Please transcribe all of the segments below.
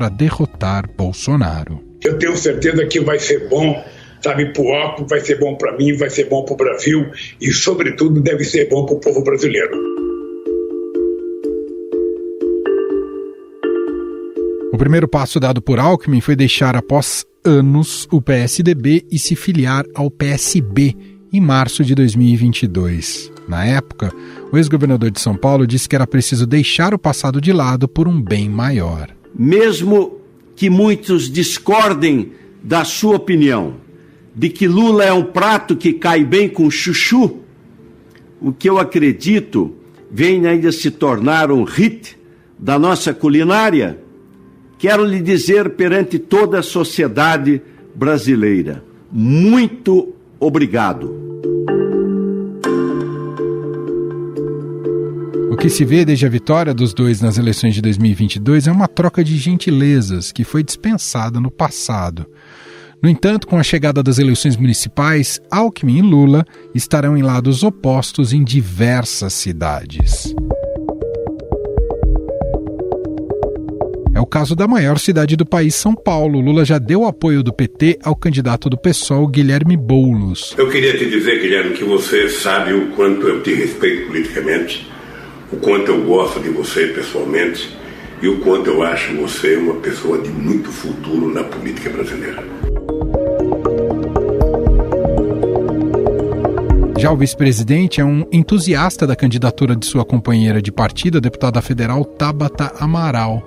para derrotar Bolsonaro. Eu tenho certeza que vai ser bom, sabe, para o Alckmin, vai ser bom para mim, vai ser bom para o Brasil e, sobretudo, deve ser bom para o povo brasileiro. O primeiro passo dado por Alckmin foi deixar, após anos, o PSDB e se filiar ao PSB em março de 2022. Na época, o ex-governador de São Paulo disse que era preciso deixar o passado de lado por um bem maior. Mesmo que muitos discordem da sua opinião, de que Lula é um prato que cai bem com chuchu, o que eu acredito vem ainda se tornar um hit da nossa culinária, quero lhe dizer perante toda a sociedade brasileira, muito obrigado. O que se vê desde a vitória dos dois nas eleições de 2022 é uma troca de gentilezas que foi dispensada no passado. No entanto, com a chegada das eleições municipais, Alckmin e Lula estarão em lados opostos em diversas cidades. É o caso da maior cidade do país, São Paulo. Lula já deu apoio do PT ao candidato do PSOL, Guilherme Boulos. Eu queria te dizer, Guilherme, que você sabe o quanto eu te respeito politicamente, o quanto eu gosto de você pessoalmente e o quanto eu acho você uma pessoa de muito futuro na política brasileira. Já o vice-presidente é um entusiasta da candidatura de sua companheira de partido, a deputada federal Tabata Amaral.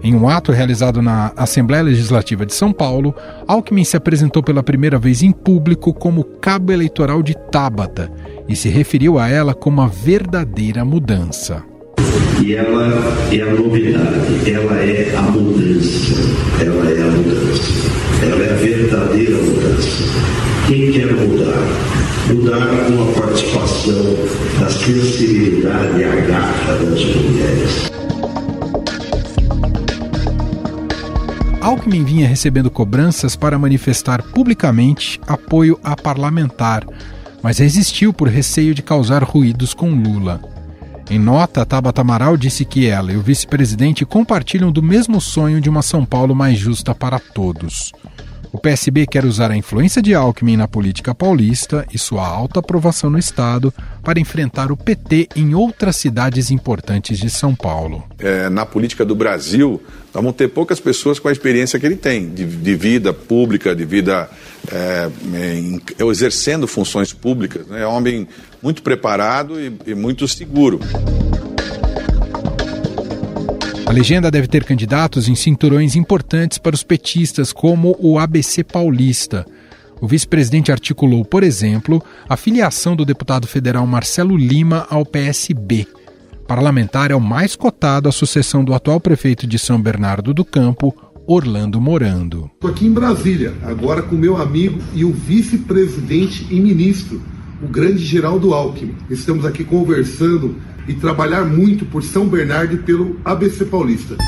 Em um ato realizado na Assembleia Legislativa de São Paulo, Alckmin se apresentou pela primeira vez em público como cabo eleitoral de Tabata e se referiu a ela como a verdadeira mudança. E ela é a novidade, ela é a mudança, ela é a mudança, ela é a verdadeira mudança. Quem quer mudar? Mudar com a participação da sensibilidade e a garra das mulheres. Alckmin vinha recebendo cobranças para manifestar publicamente apoio a parlamentar, mas resistiu por receio de causar ruídos com Lula. Em nota, Tabata Amaral disse que ela e o vice-presidente compartilham do mesmo sonho de uma São Paulo mais justa para todos. O PSB quer usar a influência de Alckmin na política paulista e sua alta aprovação no Estado para enfrentar o PT em outras cidades importantes de São Paulo. Na política do Brasil, nós vamos ter poucas pessoas com a experiência que ele tem, de vida pública, de vida exercendo funções públicas. É um homem muito preparado e muito seguro. A legenda deve ter candidatos em cinturões importantes para os petistas, como o ABC Paulista. O vice-presidente articulou, por exemplo, a filiação do deputado federal Marcelo Lima ao PSB. Parlamentar é o mais cotado à sucessão do atual prefeito de São Bernardo do Campo, Orlando Morando. Estou aqui em Brasília, agora com meu amigo e o vice-presidente e ministro, o grande Geraldo Alckmin. Estamos aqui conversando e trabalhar muito por São Bernardo e pelo ABC Paulista.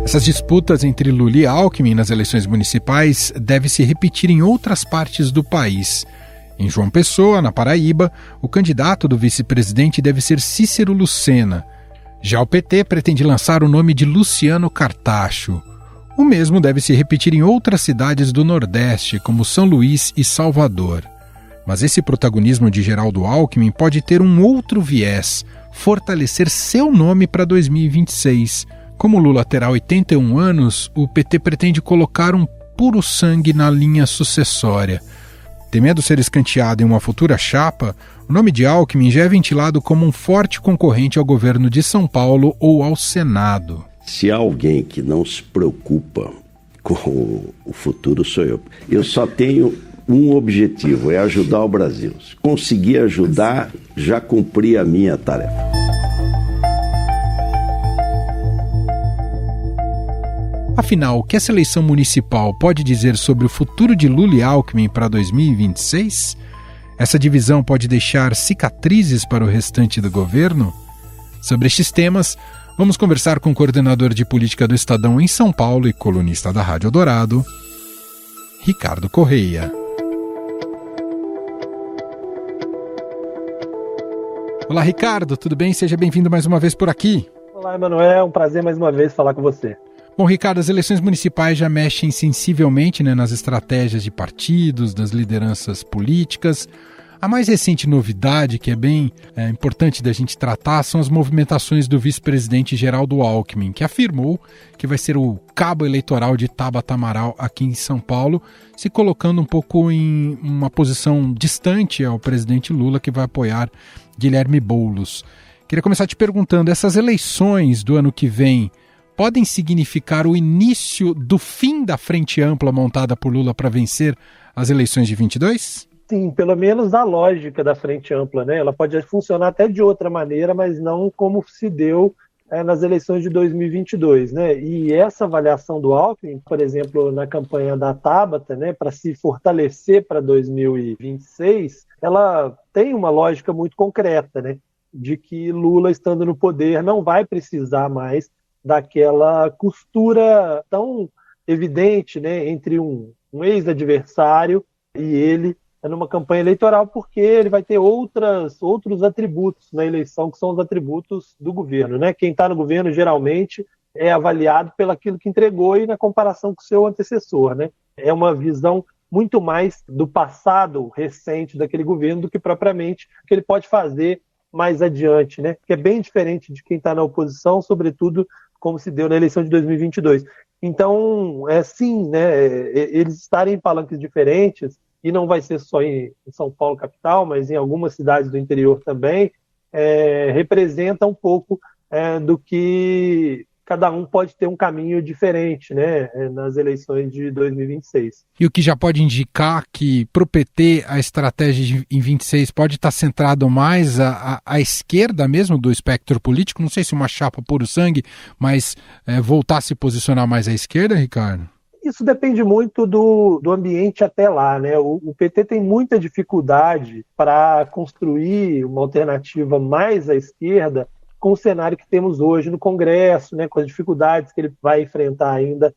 Essas disputas entre Lula e Alckmin nas eleições municipais devem se repetir em outras partes do país. Em João Pessoa, na Paraíba, o candidato do vice-presidente deve ser Cícero Lucena. Já o PT pretende lançar o nome de Luciano Cartacho. O mesmo deve se repetir em outras cidades do Nordeste, como São Luís e Salvador. Mas esse protagonismo de Geraldo Alckmin pode ter um outro viés, fortalecer seu nome para 2026. Como Lula terá 81 anos, o PT pretende colocar um puro sangue na linha sucessória. Temendo ser escanteado em uma futura chapa, o nome de Alckmin já é ventilado como um forte concorrente ao governo de São Paulo ou ao Senado. Se há alguém que não se preocupa com o futuro, sou eu. Eu só tenho um objetivo, é ajudar o Brasil. Se conseguir ajudar, já cumpri a minha tarefa. Afinal, o que essa eleição municipal pode dizer sobre o futuro de Lula e Alckmin para 2026? Essa divisão pode deixar cicatrizes para o restante do governo? Sobre estes temas, vamos conversar com o coordenador de política do Estadão em São Paulo e colunista da Rádio Eldorado, Ricardo Correia. Olá, Ricardo, tudo bem? Seja bem-vindo mais uma vez por aqui. Olá, Emanuel, é um prazer mais uma vez falar com você. Bom, Ricardo, as eleições municipais já mexem sensivelmente, nas estratégias de partidos, das lideranças políticas. A mais recente novidade, que é bem importante da gente tratar, são as movimentações do vice-presidente Geraldo Alckmin, que afirmou que vai ser o cabo eleitoral de Tabata Amaral aqui em São Paulo, se colocando um pouco em uma posição distante ao presidente Lula, que vai apoiar Guilherme Boulos. Queria começar te perguntando, essas eleições do ano que vem podem significar o início do fim da frente ampla montada por Lula para vencer as eleições de 22? Sim, pelo menos a lógica da frente ampla, né? Ela pode funcionar até de outra maneira, mas não como se deu nas eleições de 2022, né? E essa avaliação do Alckmin, por exemplo, na campanha da Tabata, né, para se fortalecer para 2026, ela tem uma lógica muito concreta, né? De que Lula, estando no poder, não vai precisar mais daquela costura tão evidente, né, entre um ex-adversário e ele numa campanha eleitoral, porque ele vai ter outros atributos na eleição, que são os atributos do governo, né? Quem está no governo, geralmente, é avaliado pelaquilo que entregou e na comparação com o seu antecessor, né? É uma visão muito mais do passado recente daquele governo do que propriamente o que ele pode fazer mais adiante, né? Que é bem diferente de quem está na oposição, sobretudo como se deu na eleição de 2022. Então, sim, né? Eles estarem em palanques diferentes, e não vai ser só em São Paulo capital, mas em algumas cidades do interior também, representa um pouco do que cada um pode ter um caminho diferente, né, nas eleições de 2026. E o que já pode indicar que para o PT a estratégia em 26 pode estar centrado mais à esquerda mesmo do espectro político, não sei se uma chapa puro sangue, mas voltar a se posicionar mais à esquerda, Ricardo? Isso depende muito do ambiente até lá, né? O PT tem muita dificuldade para construir uma alternativa mais à esquerda com o cenário que temos hoje no Congresso, né? Com as dificuldades que ele vai enfrentar ainda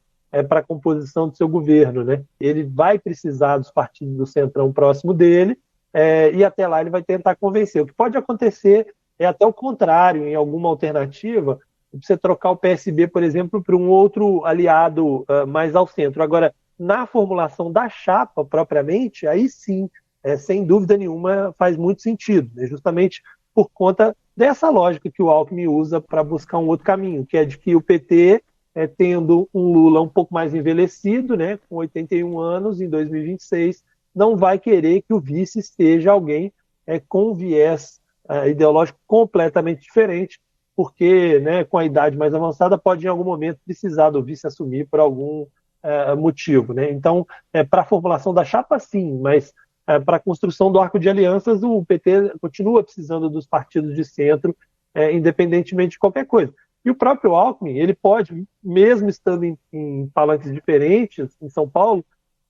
para a composição do seu governo, né? Ele vai precisar dos partidos do centrão próximo dele e até lá ele vai tentar convencer. O que pode acontecer é até o contrário, em alguma alternativa, você trocar o PSB, por exemplo, para um outro aliado mais ao centro. Agora, na formulação da chapa, propriamente, aí sim, sem dúvida nenhuma, faz muito sentido, né? Justamente por conta dessa lógica que o Alckmin usa para buscar um outro caminho, que é de que o PT, tendo um Lula um pouco mais envelhecido, né, com 81 anos, em 2026, não vai querer que o vice seja alguém com um viés ideológico completamente diferente, porque, né, com a idade mais avançada pode em algum momento precisar do vice assumir por algum motivo, né? Então, para a formulação da chapa, sim, mas para a construção do arco de alianças, o PT continua precisando dos partidos de centro, independentemente de qualquer coisa. E o próprio Alckmin, ele pode, mesmo estando em palanques diferentes em São Paulo,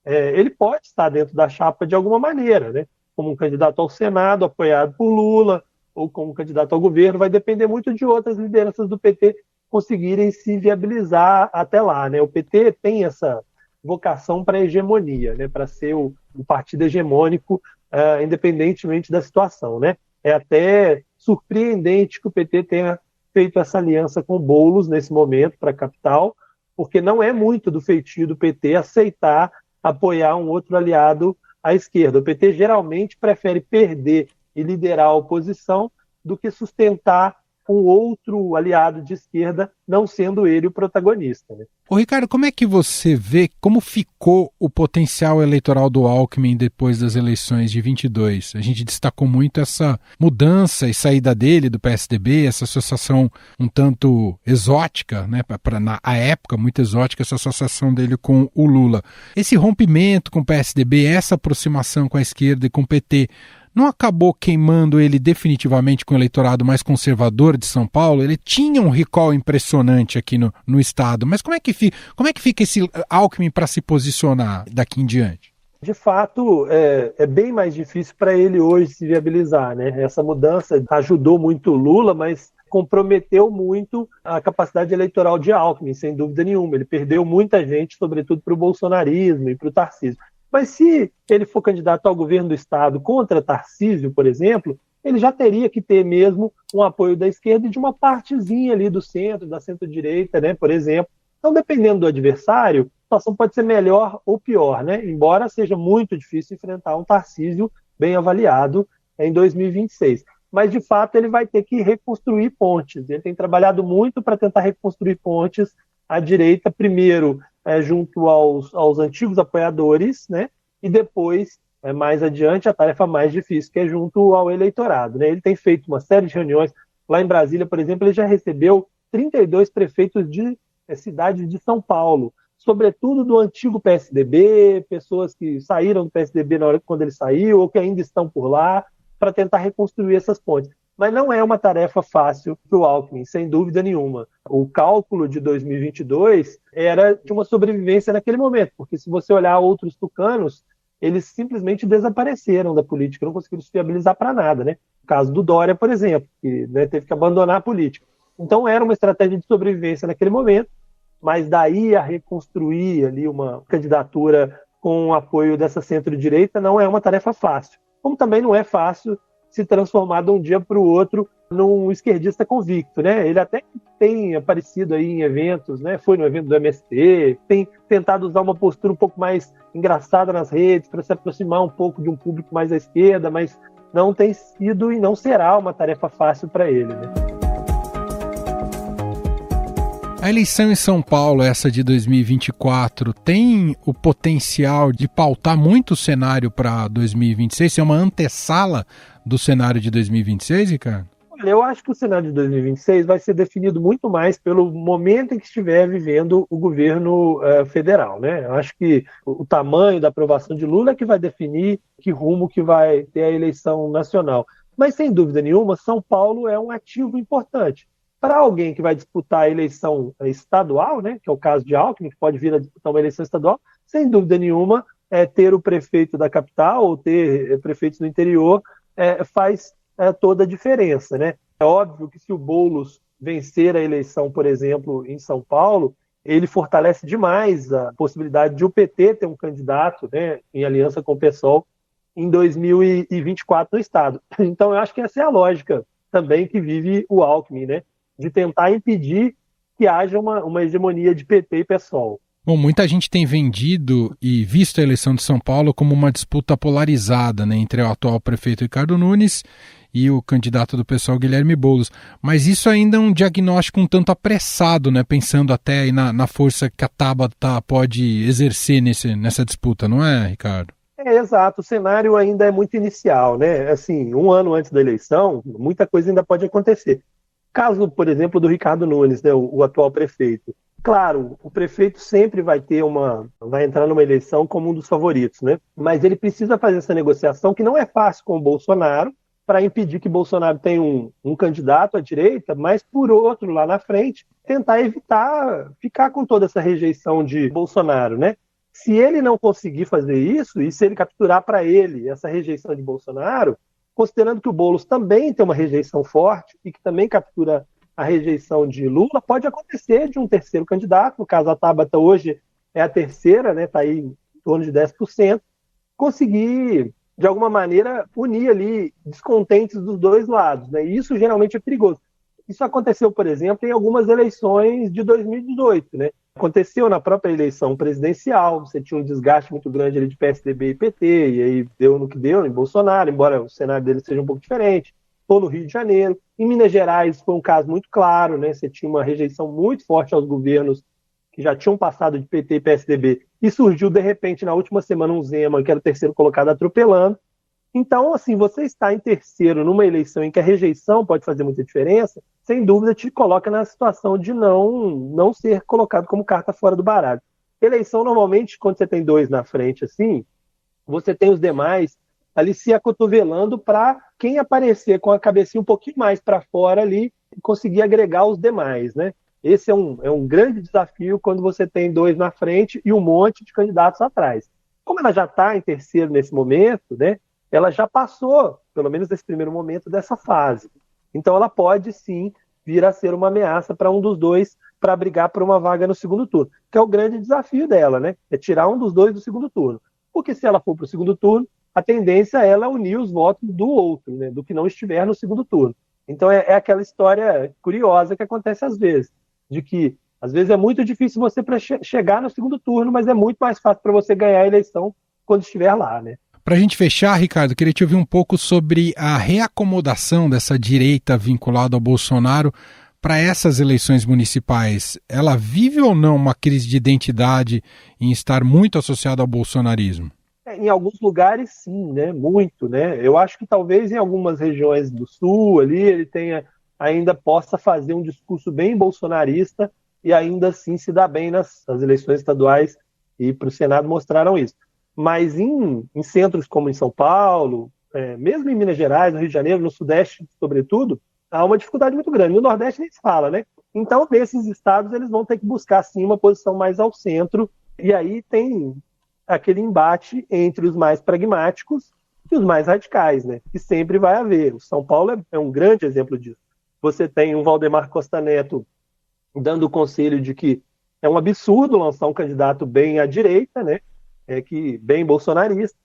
ele pode estar dentro da chapa de alguma maneira, né? Como um candidato ao Senado, apoiado por Lula, ou como candidato ao governo, vai depender muito de outras lideranças do PT conseguirem se viabilizar até lá, né? O PT tem essa vocação para a hegemonia, né? Para ser o partido hegemônico, independentemente da situação, né? É até surpreendente que o PT tenha feito essa aliança com o Boulos nesse momento para a capital, porque não é muito do feitio do PT aceitar apoiar um outro aliado à esquerda. O PT geralmente prefere perder e liderar a oposição do que sustentar um outro aliado de esquerda, não sendo ele o protagonista, né? Ô Ricardo, como é que você vê como ficou o potencial eleitoral do Alckmin depois das eleições de 22? A gente destacou muito essa mudança e saída dele do PSDB, essa associação um tanto exótica, né? Na época, muito exótica, essa associação dele com o Lula. Esse rompimento com o PSDB, essa aproximação com a esquerda e com o PT, não acabou queimando ele definitivamente com o eleitorado mais conservador de São Paulo? Ele tinha um recall impressionante aqui no estado, mas como é que fica esse Alckmin para se posicionar daqui em diante? De fato, é bem mais difícil para ele hoje se viabilizar, né? Essa mudança ajudou muito o Lula, mas comprometeu muito a capacidade eleitoral de Alckmin, sem dúvida nenhuma. Ele perdeu muita gente, sobretudo para o bolsonarismo e para o Tarcísio. Mas se ele for candidato ao governo do estado contra Tarcísio, por exemplo, ele já teria que ter mesmo um apoio da esquerda e de uma partezinha ali do centro, da centro-direita, né, por exemplo. Então, dependendo do adversário, a situação pode ser melhor ou pior, né? Embora seja muito difícil enfrentar um Tarcísio bem avaliado em 2026. Mas, de fato, ele vai ter que reconstruir pontes. Ele tem trabalhado muito para tentar reconstruir pontes à direita, primeiro junto aos antigos apoiadores, né? E depois, mais adiante, a tarefa mais difícil, que é junto ao eleitorado, né? Ele tem feito uma série de reuniões. Lá em Brasília, por exemplo, ele já recebeu 32 prefeitos de cidades de São Paulo, sobretudo do antigo PSDB, pessoas que saíram do PSDB na hora quando ele saiu, ou que ainda estão por lá, para tentar reconstruir essas pontes. Mas não é uma tarefa fácil para o Alckmin, sem dúvida nenhuma. O cálculo de 2022 era de uma sobrevivência naquele momento, porque se você olhar outros tucanos, eles simplesmente desapareceram da política, não conseguiram se viabilizar para nada, né? O caso do Dória, por exemplo, que, né, teve que abandonar a política. Então era uma estratégia de sobrevivência naquele momento, mas daí a reconstruir ali uma candidatura com o apoio dessa centro-direita não é uma tarefa fácil. Como também não é fácil se transformar de um dia para o outro num esquerdista convicto, né? Ele até tem aparecido aí em eventos, né? Foi no evento do MST, tem tentado usar uma postura um pouco mais engraçada nas redes para se aproximar um pouco de um público mais à esquerda, mas não tem sido e não será uma tarefa fácil para ele, né? A eleição em São Paulo, essa de 2024, tem o potencial de pautar muito o cenário para 2026? Ser uma antessala do cenário de 2026, Ricardo? Olha, eu acho que o cenário de 2026 vai ser definido muito mais pelo momento em que estiver vivendo o governo federal, né? Eu acho que o tamanho da aprovação de Lula é que vai definir que rumo que vai ter a eleição nacional. Mas, sem dúvida nenhuma, São Paulo é um ativo importante. Para alguém que vai disputar a eleição estadual, né, que é o caso de Alckmin, que pode vir a disputar uma eleição estadual, sem dúvida nenhuma, ter o prefeito da capital ou ter prefeitos no interior faz toda a diferença, né? É óbvio que se o Boulos vencer a eleição, por exemplo, em São Paulo, ele fortalece demais a possibilidade de o PT ter um candidato, né, em aliança com o PSOL em 2024 no estado. Então, eu acho que essa é a lógica também que vive o Alckmin, né? De tentar impedir que haja uma hegemonia de PT e PSOL. Bom, muita gente tem vendido e visto a eleição de São Paulo como uma disputa polarizada, né, entre o atual prefeito Ricardo Nunes e o candidato do PSOL, Guilherme Boulos. Mas isso ainda é um diagnóstico um tanto apressado, né, pensando até aí na força que a Tabata pode exercer nessa disputa, não é, Ricardo? Exato, o cenário ainda é muito inicial, né? Assim, um ano antes da eleição, muita coisa ainda pode acontecer. Caso, por exemplo, do Ricardo Nunes, né, o atual prefeito. Claro, o prefeito sempre vai entrar numa eleição como um dos favoritos, né? Mas ele precisa fazer essa negociação, que não é fácil com o Bolsonaro, para impedir que Bolsonaro tenha um candidato à direita, mas, por outro, lá na frente, tentar evitar ficar com toda essa rejeição de Bolsonaro, né? Se ele não conseguir fazer isso, e se ele capturar para ele essa rejeição de Bolsonaro, considerando que o Boulos também tem uma rejeição forte e que também captura a rejeição de Lula, pode acontecer de um terceiro candidato, no caso a Tabata hoje é a terceira, né, está aí em torno de 10%, conseguir, de alguma maneira, unir ali descontentes dos dois lados, né, e isso geralmente é perigoso. Isso aconteceu, por exemplo, em algumas eleições de 2018, né? Aconteceu na própria eleição presidencial, você tinha um desgaste muito grande ali de PSDB e PT, e aí deu no que deu em Bolsonaro, embora o cenário dele seja um pouco diferente, ou no Rio de Janeiro. Em Minas Gerais foi um caso muito claro, né? Você tinha uma rejeição muito forte aos governos que já tinham passado de PT e PSDB, e surgiu, de repente, na última semana, um Zema, que era o terceiro colocado, atropelando. Então, assim, você está em terceiro numa eleição em que a rejeição pode fazer muita diferença, sem dúvida te coloca na situação de não ser colocado como carta fora do baralho. Eleição, normalmente, quando você tem dois na frente, assim, você tem os demais ali se acotovelando para quem aparecer com a cabecinha um pouquinho mais para fora ali e conseguir agregar os demais, né? Esse é um grande desafio quando você tem dois na frente e um monte de candidatos atrás. Como ela já está em terceiro nesse momento, né? Ela já passou, pelo menos nesse primeiro momento, dessa fase. Então ela pode, sim, vir a ser uma ameaça para um dos dois para brigar por uma vaga no segundo turno, que é o grande desafio dela, né? É tirar um dos dois do segundo turno. Porque se ela for para o segundo turno, a tendência é ela unir os votos do outro, né, do que não estiver no segundo turno. Então é aquela história curiosa que acontece às vezes, de que às vezes é muito difícil você chegar no segundo turno, mas é muito mais fácil para você ganhar a eleição quando estiver lá, né? Para a gente fechar, Ricardo, queria te ouvir um pouco sobre a reacomodação dessa direita vinculada ao Bolsonaro para essas eleições municipais. Ela vive ou não uma crise de identidade em estar muito associada ao bolsonarismo? Em alguns lugares, sim, né? Muito, né? Eu acho que talvez em algumas regiões do Sul ali ele ainda possa fazer um discurso bem bolsonarista e ainda assim se dá bem nas eleições estaduais e para o Senado mostraram isso. Mas em centros como em São Paulo, mesmo em Minas Gerais, no Rio de Janeiro, no Sudeste, sobretudo, há uma dificuldade muito grande. No Nordeste nem se fala, né? Então, nesses estados, eles vão ter que buscar, sim, uma posição mais ao centro. E aí tem aquele embate entre os mais pragmáticos e os mais radicais, né? Que sempre vai haver. O São Paulo é um grande exemplo disso. Você tem o Valdemar Costa Neto dando o conselho de que é um absurdo lançar um candidato bem à direita, né? Bem bolsonarista.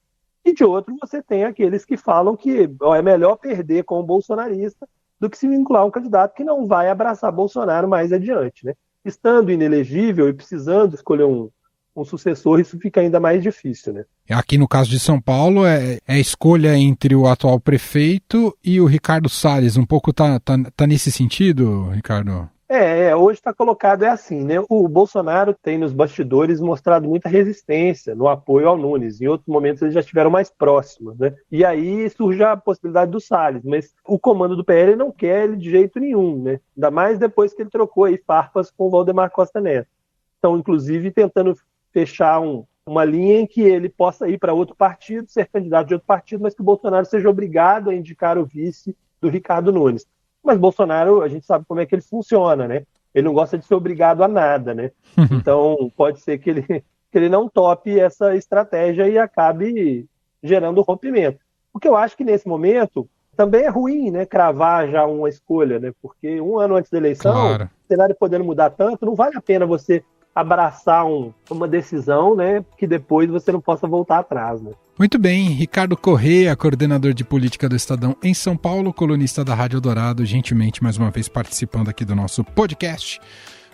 E de outro, você tem aqueles que falam que é melhor perder com o bolsonarista do que se vincular a um candidato que não vai abraçar Bolsonaro mais adiante, né? Estando inelegível e precisando escolher um sucessor, isso fica ainda mais difícil, né? Aqui no caso de São Paulo, é a escolha entre o atual prefeito e o Ricardo Salles. Um pouco tá nesse sentido, Ricardo? Hoje está colocado assim, né? O Bolsonaro tem nos bastidores mostrado muita resistência no apoio ao Nunes. Em outros momentos eles já estiveram mais próximos, né? E aí surge a possibilidade do Salles, mas o comando do PL não quer ele de jeito nenhum, né? Ainda mais depois que ele trocou aí farpas com o Valdemar Costa Neto. Então, inclusive, tentando fechar uma linha em que ele possa ir para outro partido, ser candidato de outro partido, mas que o Bolsonaro seja obrigado a indicar o vice do Ricardo Nunes. Mas Bolsonaro, a gente sabe como é que ele funciona, né? Ele não gosta de ser obrigado a nada, né? Então, pode ser que ele não tope essa estratégia e acabe gerando rompimento. O que eu acho que nesse momento também é ruim, né? Cravar já uma escolha, né? Porque um ano antes da eleição, claro, o cenário podendo mudar tanto, não vale a pena você abraçar uma decisão, né, que depois você não possa voltar atrás, né? Muito bem, Ricardo Corrêa, coordenador de política do Estadão em São Paulo, colunista da Rádio Eldorado, gentilmente mais uma vez participando aqui do nosso podcast.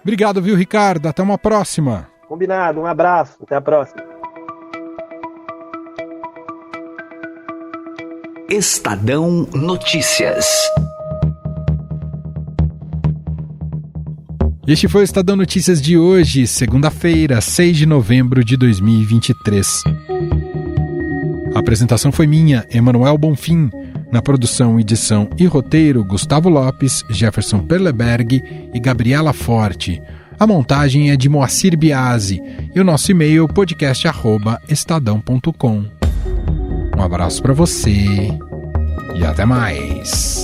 Obrigado, viu, Ricardo? Até uma próxima. Combinado, um abraço, até a próxima. Estadão Notícias. Este foi o Estadão Notícias de hoje, segunda-feira, 6 de novembro de 2023. A apresentação foi minha, Emanuel Bonfim. Na produção, edição e roteiro, Gustavo Lopes, Jefferson Perleberg e Gabriela Forte. A montagem é de Moacir Biasi e o nosso e-mail podcast@estadão.com. Um abraço para você e até mais.